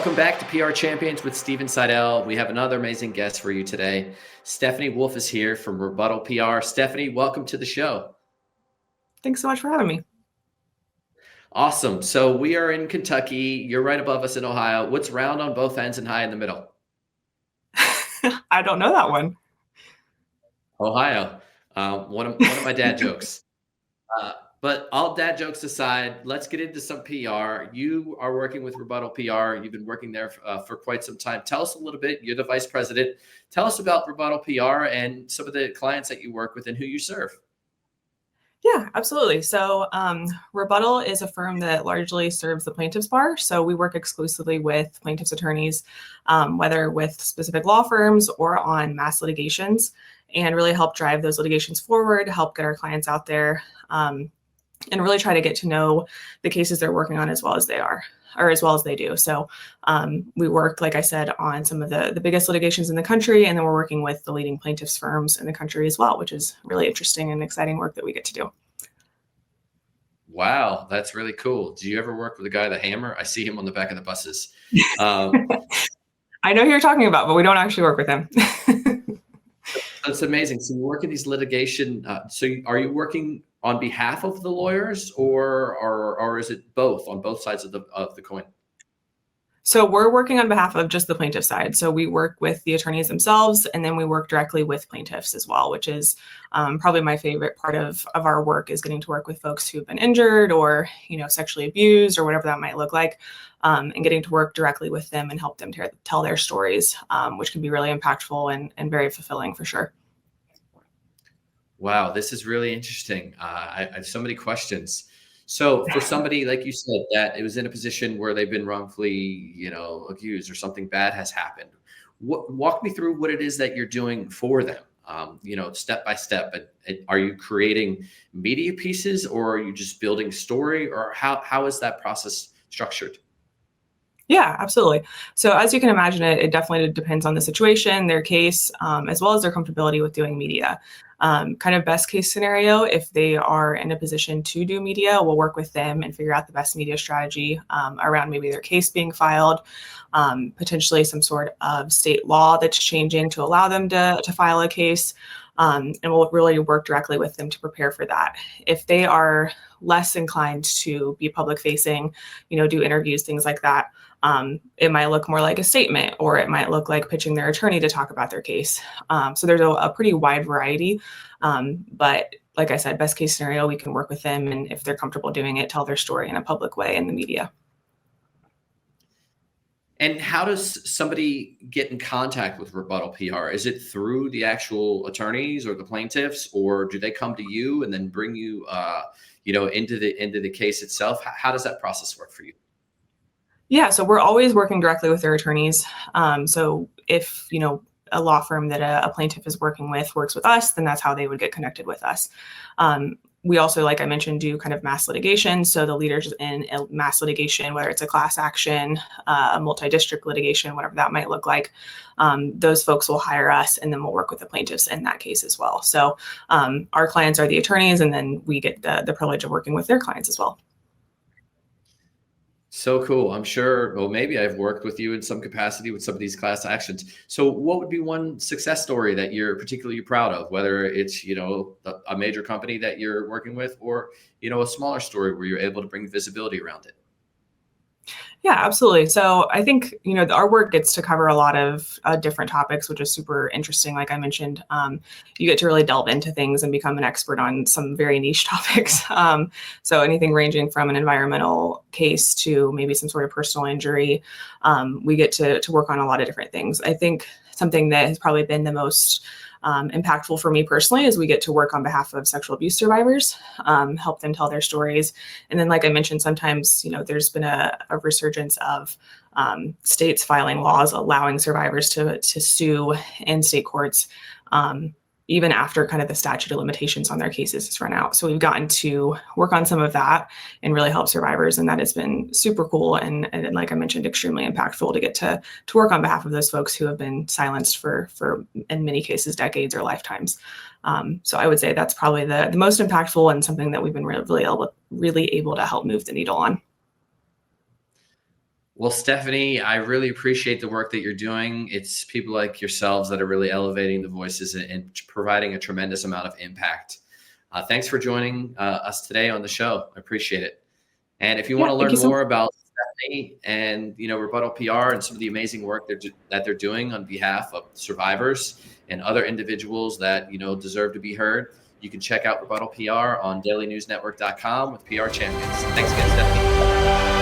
Welcome back to PR Champions with Steven Seidel. We have another amazing guest for you today. Stephanie Wolf is here from RebuttalPR. Stephanie, welcome to the show. Thanks so much for having me. Awesome. So we are in Kentucky. You're right above us in Ohio. What's round on both ends and high in the middle? I don't know that one. Ohio. One of my dad jokes. But all dad jokes aside, let's get into some PR. You are working with RebuttalPR. You've been working there for quite some time. Tell us a little bit. You're the vice president. Tell us about RebuttalPR and some of the clients that you work with and who you serve. Yeah, absolutely. So Rebuttal is a firm that largely serves the plaintiff's bar. So we work exclusively with plaintiff's attorneys, whether with specific law firms or on mass litigations, and really help drive those litigations forward, help get our clients out there, and really try to get to know the cases they're working on as well as they do. So we work, like I said, on some of the biggest litigations in the country, and then we're working with the leading plaintiffs firms in the country as well, which is really interesting and exciting work that we get to do. Wow, that's really cool. Do you ever work with a guy with a hammer? I see him on the back of the buses. I know who you're talking about, but we don't actually work with him. That's amazing. So you work in these litigation. Are you working on behalf of the lawyers, or is it both on both sides of the coin? So we're working on behalf of just the plaintiff side. So we work with the attorneys themselves, and then we work directly with plaintiffs as well, which is probably my favorite part of our work, is getting to work with folks who've been injured or, sexually abused or whatever that might look like, and getting to work directly with them and help them tell their stories, which can be really impactful and very fulfilling for sure. Wow, this is really interesting. I have so many questions. So for somebody, like you said, that it was in a position where they've been wrongfully, accused or something bad has happened, walk me through what it is that you're doing for them, step by step. Are you creating media pieces, or are you just building story, or how is that process structured? Yeah, absolutely. So as you can imagine, it definitely depends on the situation, their case, as well as their comfortability with doing media. Kind of best case scenario, if they are in a position to do media, we'll work with them and figure out the best media strategy around maybe their case being filed, potentially some sort of state law that's changing to allow them to file a case. And we'll really work directly with them to prepare for that. If they are less inclined to be public facing, do interviews, things like that, it might look more like a statement, or it might look like pitching their attorney to talk about their case. So there's a pretty wide variety. But like I said, best case scenario, we can work with them, and if they're comfortable doing it, tell their story in a public way in the media. And how does somebody get in contact with RebuttalPR? Is it through the actual attorneys or the plaintiffs, or do they come to you and then bring you, into the case itself? How does that process work for you? Yeah, so we're always working directly with their attorneys. So if, a law firm that a plaintiff is working with works with us, then that's how they would get connected with us. We also, like I mentioned, do kind of mass litigation. So the leaders in a mass litigation, whether it's a class action, a multi-district litigation, whatever that might look like, those folks will hire us, and then we'll work with the plaintiffs in that case as well. So our clients are the attorneys, and then we get the privilege of working with their clients as well. So cool. I'm sure, well, maybe I've worked with you in some capacity with some of these class actions. So what would be one success story that you're particularly proud of, whether it's, a major company that you're working with, or, a smaller story where you're able to bring visibility around it? Yeah, absolutely. So I think, our work gets to cover a lot of different topics, which is super interesting. Like I mentioned, you get to really delve into things and become an expert on some very niche topics. So anything ranging from an environmental case to maybe some sort of personal injury, we get to work on a lot of different things. I think something that has probably been the most impactful for me personally is we get to work on behalf of sexual abuse survivors, help them tell their stories. And then, like I mentioned, sometimes, there's been a resurgence of states filing laws allowing survivors to sue in state courts, even after kind of the statute of limitations on their cases has run out. So we've gotten to work on some of that and really help survivors. And that has been super cool. And like I mentioned, extremely impactful to get to work on behalf of those folks who have been silenced for in many cases, decades or lifetimes. So I would say that's probably the most impactful, and something that we've been really able to help move the needle on. Well, Stephanie, I really appreciate the work that you're doing. It's people like yourselves that are really elevating the voices and providing a tremendous amount of impact. Thanks for joining us today on the show. I appreciate it. And if you want Yeah, to thank learn you so much. more about Stephanie and Rebuttal PR and some of the amazing work that they're doing on behalf of survivors and other individuals that deserve to be heard, you can check out Rebuttal PR on dailynewsnetwork.com with PR champions. Thanks again, Stephanie.